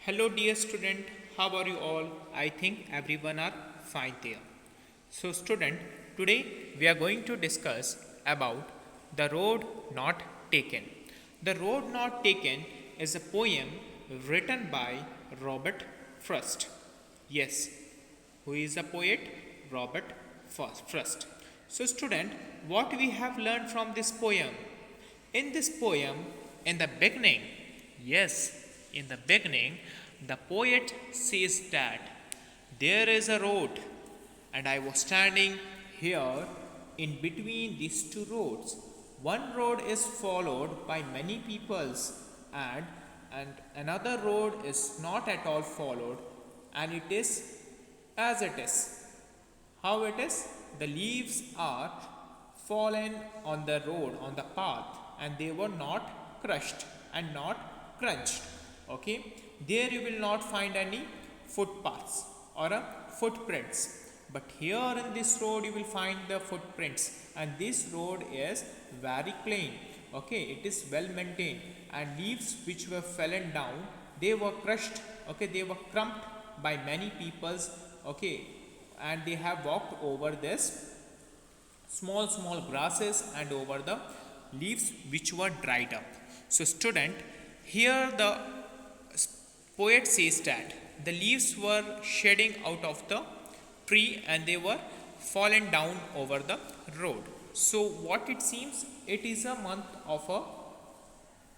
Hello dear student, how are you all? I think everyone are fine there. So student, today we are going to discuss about The Road Not Taken. The Road Not Taken is a poem written by Robert Frost. Yes, who is a poet? Robert Frost. So student, what we have learned from this poem? In this poem, in the beginning, yes, in the beginning, the poet says that there is a road, and I was standing here in between these two roads. One road is followed by many peoples, and, and another road is not at all followed, and it is as it is. How it is? The leaves are fallen on the road, on the path, and they were not crushed and not crunched. Okay, there you will not find any footpaths or footprints. But here in this road you will find the footprints, and this road is very clean. Okay, it is well maintained, and leaves which were fallen down, they were crushed. Okay, they were crumped by many peoples. Okay, and they have walked over this small grasses and over the leaves which were dried up. So student, here the poet says that the leaves were shedding out of the tree and they were fallen down over the road. So what it seems, it is a month of a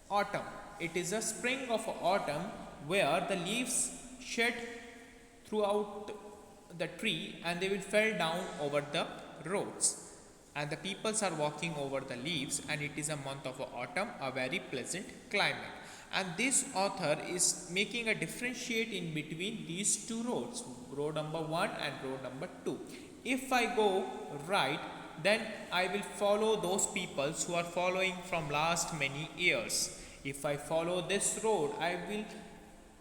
autumn, it is a spring of autumn where the leaves shed throughout the tree and they will fall down over the roads, and the peoples are walking over the leaves, and it is a month of autumn, a very pleasant climate. And this author is making a differentiate in between these two roads, road number 1 and road number 2. If I go right, then I will follow those peoples who are following from last many years. If I follow this road, I will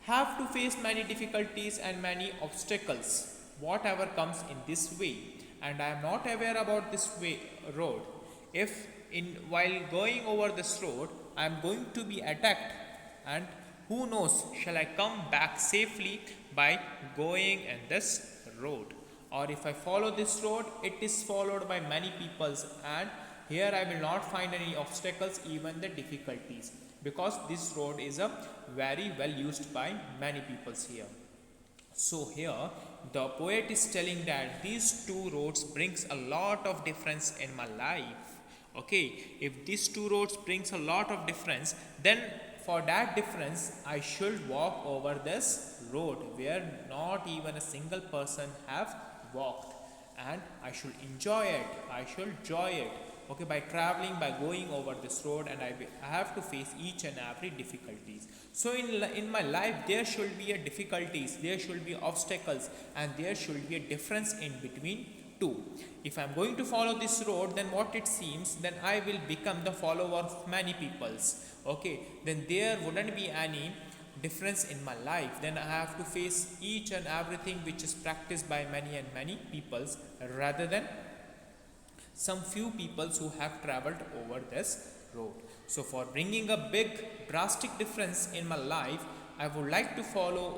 have to face many difficulties and many obstacles, whatever comes in this way, and I am not aware about this way road. If in while going over this road I am going to be attacked, and who knows, shall I come back safely by going in this road? Or if I follow this road, it is followed by many peoples, and here I will not find any obstacles, even the difficulties, because this road is a very well used by many peoples here. So here the poet is telling that these two roads brings a lot of difference in my life. Okay, if these two roads brings a lot of difference, then for that difference I should walk over this road where not even a single person have walked, and I should enjoy it, I should joy it. Okay, by traveling, by going over this road, and I have to face each and every difficulties. So in my life there should be a difficulties, there should be obstacles, and there should be a difference in between two. If I am going to follow this road, then what it seems, then I will become the follower of many peoples. Okay, then there wouldn't be any difference in my life, then I have to face each and everything which is practiced by many and many peoples, rather than some few people who have traveled over this road. So for bringing a big drastic difference in my life, I would like to follow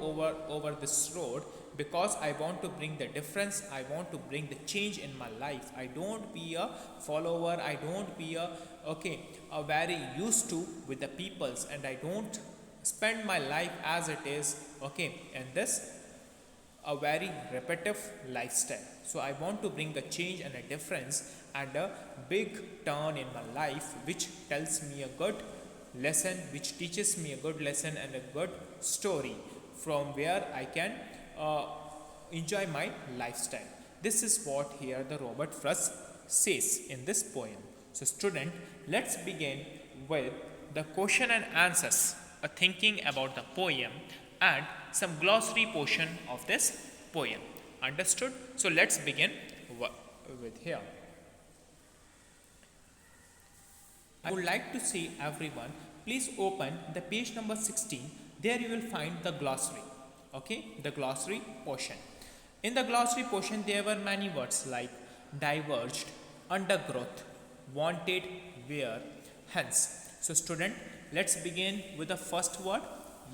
over this road, because I want to bring the difference, I want to bring the change in my life. I don't be a follower, I don't be a very used to with the peoples, and I don't spend my life as it is, okay, and this a very repetitive lifestyle. So I want to bring a change and a difference and a big turn in my life, which tells me a good lesson, which teaches me a good lesson and a good story from where I can enjoy my lifestyle. This is what here the Robert Frost says in this poem. So student, let's begin with the question and answers, a thinking about the poem, and some glossary portion of this poem. Understood? So let's begin with here. I would like to say everyone, please open the page number 16. There you will find the glossary. Okay, the glossary portion. In the glossary portion there were many words like diverged, undergrowth, wanted, where, hence. So student, let's begin with the first word,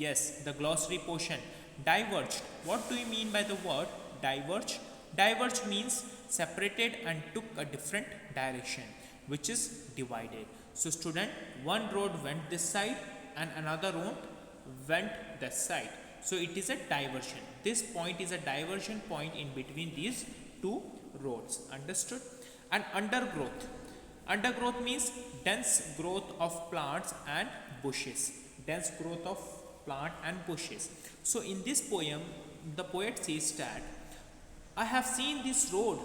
Yes, the glossary portion. Diverged. What do you mean by the word diverge? Diverge means separated and took a different direction, which is divided. So student, one road went this side and another road went this side. So it is a diversion. This point is a diversion point in between these two roads. Understood? And undergrowth. Undergrowth means dense growth of plants and bushes. Dense growth of plant and bushes. So in this poem, the poet says that I have seen this road,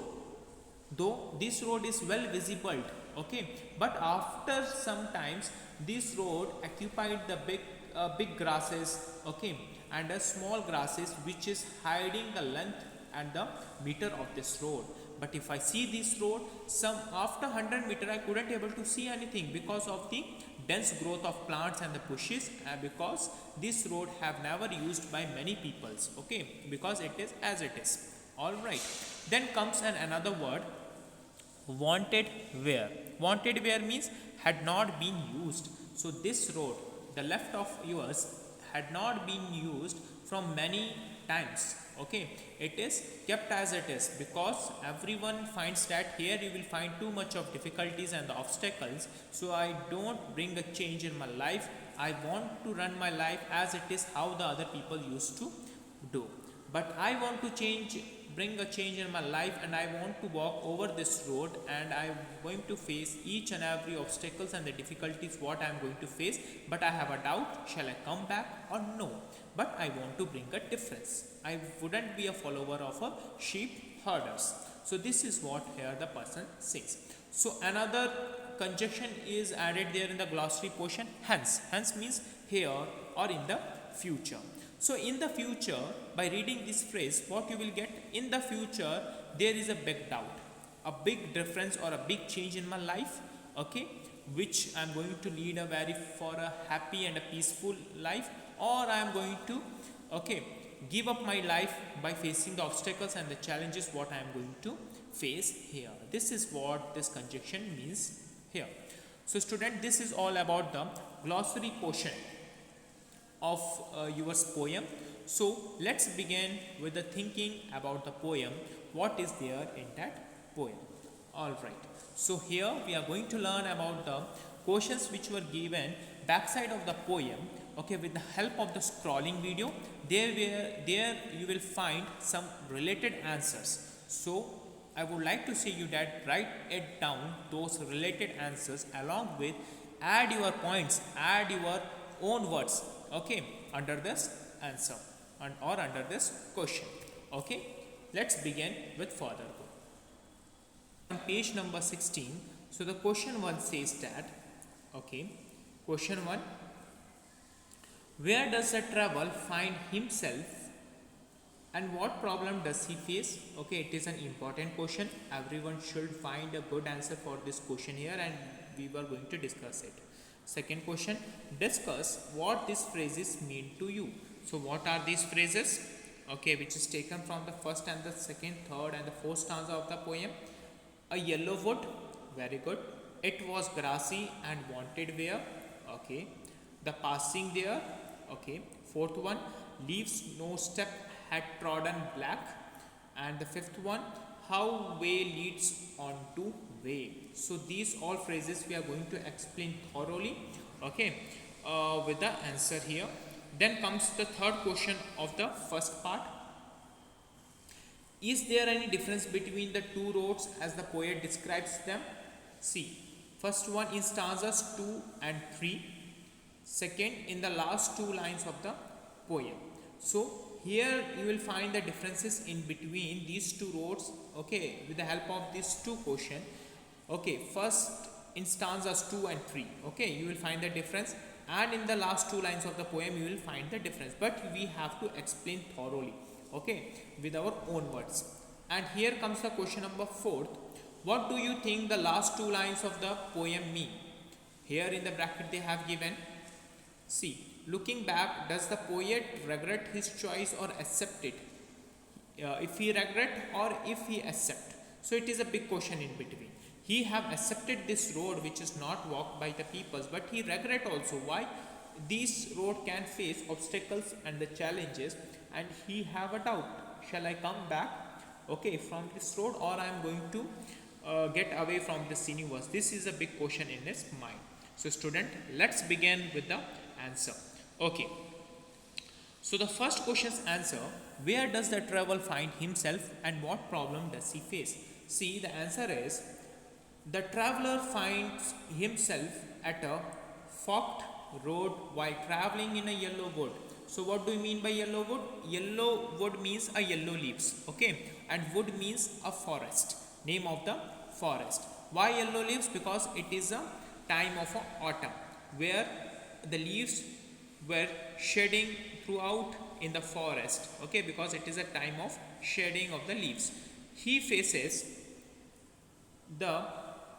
though this road is well visible, okay, but after some times this road occupied the big grasses, okay, and a small grasses which is hiding the length and the meter of this road. But if I see this road, some after 100 meter I couldn't able to see anything because of the dense growth of plants and the bushes, because this road have never used by many peoples, okay, because it is as it is. All right, then comes another word, wanted where. Wanted where means had not been used. So this road, the left of yours, had not been used from many times, okay, it is kept as it is because everyone finds that here you will find too much of difficulties and the obstacles. So I don't bring a change in my life. I want to run my life as it is, how the other people used to do. But I want to bring a change in my life, and I want to walk over this road, and I'm going to face each and every obstacles and the difficulties what I'm going to face. But I have a doubt, shall I come back or no? But I want to bring a difference. I wouldn't be a follower of a sheep herders. So this is what here the person says. So another conjunction is added there in the glossary portion, hence. Hence means here or in the future. So in the future, by reading this phrase, what you will get, in the future there is a big doubt, a big difference or a big change in my life, okay, which I am going to lead for a happy and a peaceful life, or I am going to, okay, give up my life by facing the obstacles and the challenges what I am going to face here. This is what this conjunction means here. So student, this is all about the glossary portion of your poem. So let's begin with the thinking about the poem, what is there in that poem. Alright, so here we are going to learn about the questions which were given backside of the poem, okay, with the help of the scrolling video. There you will find some related answers. So I would like to say you that write it down, those related answers, along with add your points, add your own words, okay, under this answer or under this question. Okay, let's begin with further go. On page number 16, so the question 1 says that, okay, question 1, where does the traveler find himself and what problem does he face? Okay, it is an important question. Everyone should find a good answer for this question here, and we were going to discuss it. Second question, discuss what these phrases mean to you. So what are these phrases? Okay, which is taken from the first and the second, third and the fourth stanza of the poem. A yellow wood, very good. It was grassy and wanted where, okay. The passing there, okay. Fourth one, leaves no step had trodden black. And the fifth one, how way leads on to way. So these all phrases we are going to explain thoroughly, okay, with the answer here. Then comes the third question of the first part. Is there any difference between the two roads as the poet describes them? See, first one in stanzas 2 and 3, second in the last two lines of the poem. So here you will find the differences in between these two roads, okay, with the help of these two questions. Okay, first in stanzas 2 and 3, okay, you will find the difference, and in the last two lines of the poem you will find the difference, but we have to explain thoroughly, okay, with our own words. And here comes the question number 4. What do you think the last two lines of the poem mean? Here in the bracket they have given, see, looking back, does the poet regret his choice or accept it? If he regret or if he accept. So it is a big question in between. He have accepted this road which is not walked by the peoples, but he regret also. Why? This road can face obstacles and the challenges, and he have a doubt, shall I come back, okay, from this road, or I am going to get away from this universe? This is a big question in his mind. So student, let's begin with the answer. Okay, so the first question's answer, where does the traveler find himself and what problem does he face? See, the answer is, the traveler finds himself at a forked road while traveling in a yellow wood. So what do you mean by yellow wood? Yellow wood means a yellow leaves, okay, and wood means a forest, name of the forest. Why yellow leaves? Because it is a time of autumn where the leaves were shedding throughout in the forest, okay, because it is a time of shedding of the leaves. He faces the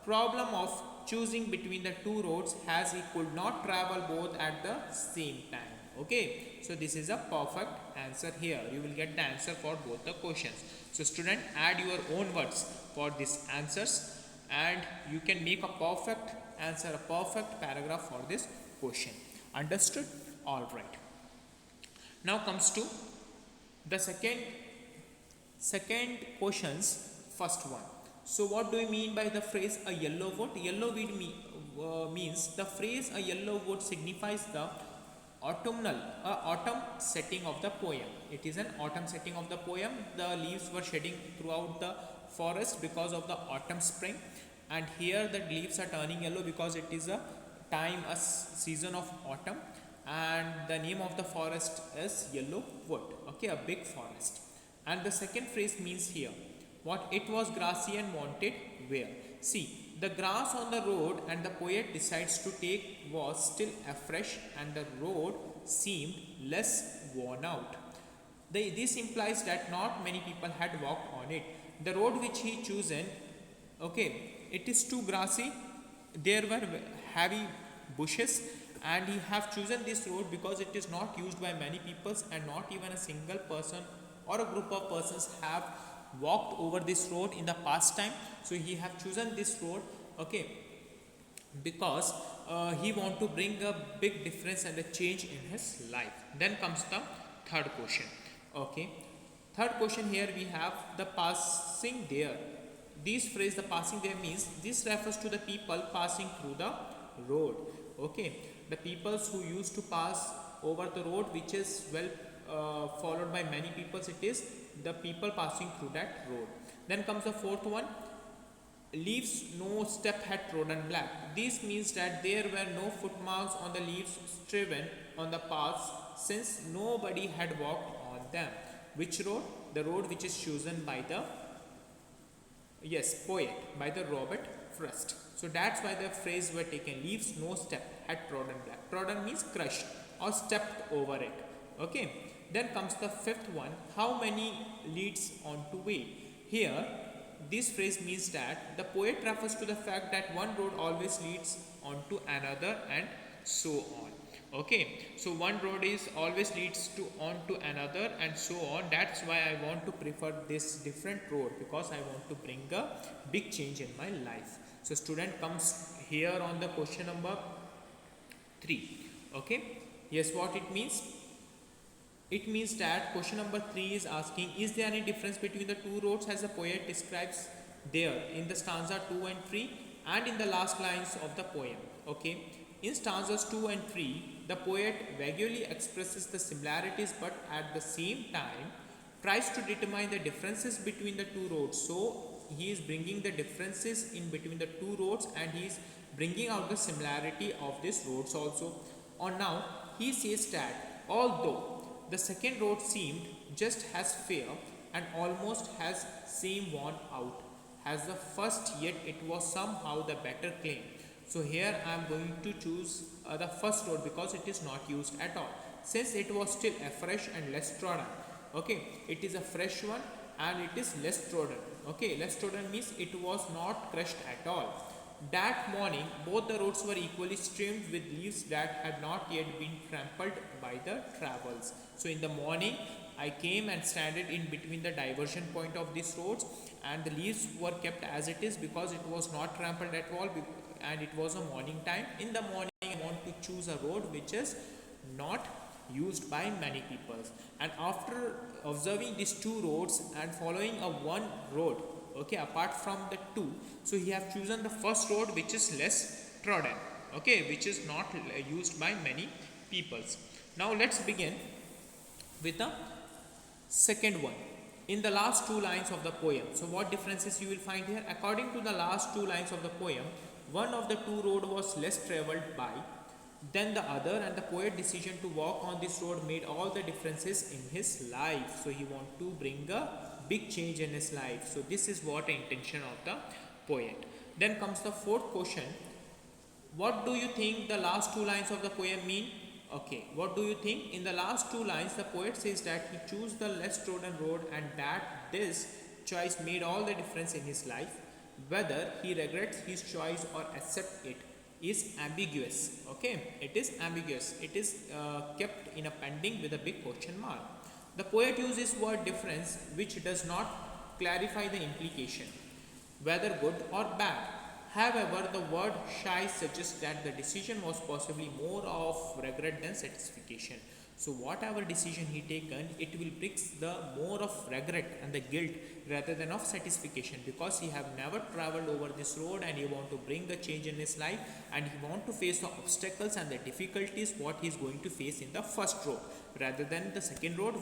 problem of choosing between the two roads as he could not travel both at the same time. Okay, so this is a perfect answer here. You will get the answer for both the questions. So student, add your own words for these answers and you can make a perfect answer, a perfect paragraph for this question. Understood? All right. Now comes to the second question's first one. So what do you mean by the phrase a yellow wood? Yellow wood means, the phrase a yellow wood signifies the autumn setting of the poem. It is an autumn setting of the poem. The leaves were shedding throughout the forest because of the autumn spring, and here the leaves are turning yellow because it is a time, a season of autumn, and the name of the forest is yellow wood, okay, a big forest. And the second phrase means here, what it was grassy and wanted where. See, the grass on the road and the poet decides to take was still afresh and the road seemed less worn out. This implies that not many people had walked on it. The road which he chosen, okay, it is too grassy, there were heavy bushes, and he have chosen this road because it is not used by many people and not even a single person or a group of persons have walked over this road in the past time. So he have chosen this road, okay, because he want to bring a big difference and a change in his life. Then comes the third question. Okay, third question, here we have the passing there. This phrase, the passing there, means this refers to the people passing through the road, okay, the peoples who used to pass over the road, which is well followed by many peoples. It is the people passing through that road. Then comes the fourth one, leaves no step had trodden black. This means that there were no footmarks on the leaves striven on the paths, since nobody had walked on them. Which road? The road which is chosen by the poet, by the Robert Frost. So that's why the phrase were taken, leaves no step had trodden black. Trodden means crushed or stepped over it, okay. Then comes the fifth one, how many leads on to way. Here this phrase means that the poet refers to the fact that one road always leads on to another and so on, okay. So one road is always leads to on to another and so on. That's why I want to prefer this different road, because I want to bring a big change in my life. So student comes here on the question number 3, okay. Yes, what it means? It means that question number 3 is asking, is there any difference between the two roads as the poet describes there in the stanza 2 and 3 and in the last lines of the poem, okay. In stanzas 2 and 3, the poet vaguely expresses the similarities but at the same time tries to determine the differences between the two roads. So he is bringing the differences in between the two roads and he is bringing out the similarity of these roads also. On now, he says that although the second road seemed just as fair and almost has same worn out as the first, yet it was somehow the better claim. So here I am going to choose the first road because it is not used at all, since it was still afresh and less trodden, okay. It is a fresh one and it is less trodden, okay. Less trodden means it was not crushed at all. That morning both the roads were equally streamed with leaves that had not yet been trampled by the travels. So in the morning I came and standed in between the diversion point of these roads, and the leaves were kept as it is because it was not trampled at all, and it was a morning time. In the morning I want to choose a road which is not used by many people. And after observing these two roads and following a one road, okay, apart from the two, so he have chosen the first road which is less trodden, okay, which is not used by many peoples. Now let's begin with the second one. In the last two lines of the poem, so what differences you will find here? According to the last two lines of the poem, one of the two road was less traveled by than the other, and the poet's decision to walk on this road made all the differences in his life. So he want to bring a big change in his life. So this is what the intention of the poet. Then comes the fourth question. What do you think the last two lines of the poem mean? Okay, what do you think? In the last two lines, the poet says that he chose the less trodden road and that this choice made all the difference in his life. Whether he regrets his choice or accept it is ambiguous. Okay, it is ambiguous. It is kept in a pending with a big question mark. The poet uses word difference which does not clarify the implication, whether good or bad. However, the word shy suggests that the decision was possibly more of regret than satisfaction. So whatever decision he taken, it will bring the more of regret and the guilt rather than of satisfaction, because he have never traveled over this road and he want to bring the change in his life, and he want to face the obstacles and the difficulties what he is going to face in the first road rather than the second road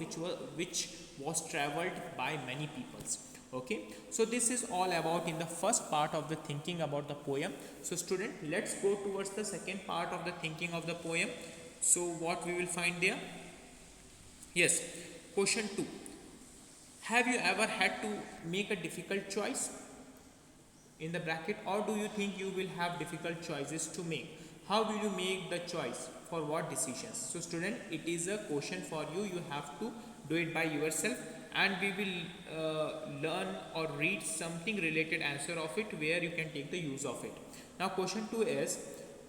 which was traveled by many peoples. Okay, so this is all about in the first part of the thinking about the poem. So student, let's go towards the second part of the thinking of the poem. So what we will find there? Yes, question 2. Have you ever had to make a difficult choice? In the bracket, or do you think you will have difficult choices to make? How will you make the choice? For what decisions? So student, it is a question for you. You have to do it by yourself, and we will learn or read something related answer of it where you can take the use of it. Now question 2 is,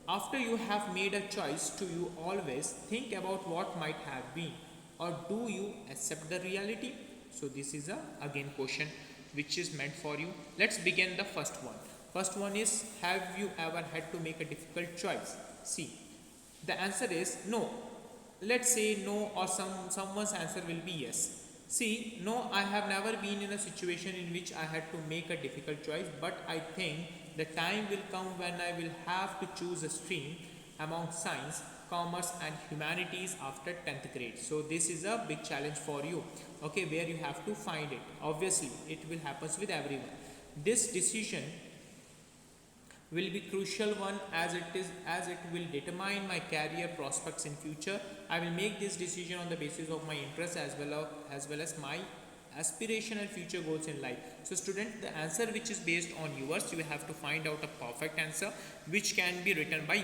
after you have made a choice, do you always think about what might have been, or do you accept the reality? So this is a again question which is meant for you. Let's begin the first one. First one is, have you ever had to make a difficult choice? See, the answer is no. Let's say no, or someone's answer will be yes. See, no, I have never been in a situation in which I had to make a difficult choice, but I think the time will come when I will have to choose a stream among science, commerce and humanities after 10th grade. So this is a big challenge for you, okay, where you have to find it. Obviously, it will happen with everyone. This decision will be crucial one, as it will determine my career prospects in future. I will make this decision on the basis of my interest as well as my aspiration and future goals in life. So student, the answer which is based on yours, you will have to find out a perfect answer which can be written by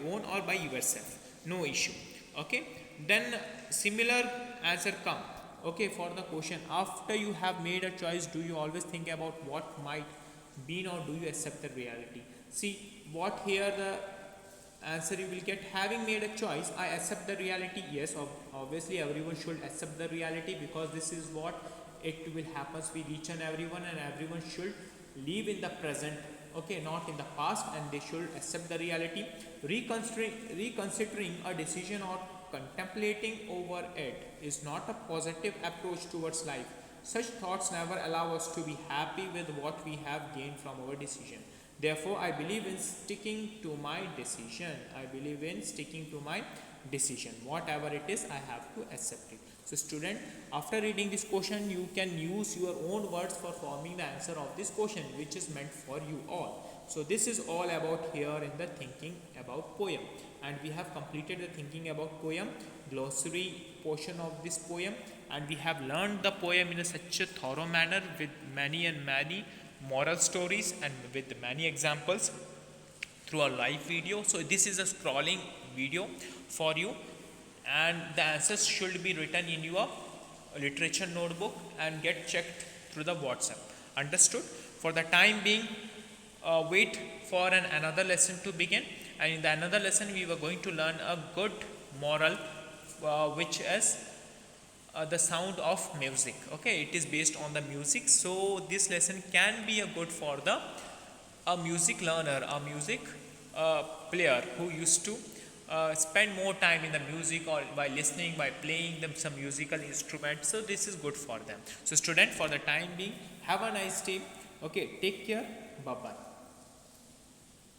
own or by yourself, no issue. Okay, then similar answer come, okay, for the question, after you have made a choice, do you always think about what might been, or do you accept the reality? See, what here the answer you will get, having made a choice, I accept the reality. Yes, obviously everyone should accept the reality, because this is what it will happen with each and everyone should live in the present, okay, not in the past, and they should accept the reality. Reconsidering a decision or contemplating over it is not a positive approach towards life. Such thoughts never allow us to be happy with what we have gained from our decision. Therefore, I believe in sticking to my decision. Whatever it is, I have to accept it. So student, after reading this question, you can use your own words for forming the answer of this question, which is meant for you all. So this is all about here in the thinking about poem, and we have completed the thinking about poem glossary portion of this poem, and we have learned the poem in such a thorough manner with many and many moral stories and with many examples through a live video. So this is a scrolling video for you, and the answers should be written in your literature notebook and get checked through the WhatsApp. Understood? For the time being, wait for another lesson to begin, and in the another lesson we were going to learn a good moral which is the sound of music. Okay, it is based on the music, so this lesson can be a good for the a music learner, a music player who used to spend more time in the music or by listening, by playing them some musical instrument. So this is good for them. So student, for the time being, have a nice day. Okay, take care. Bye bye.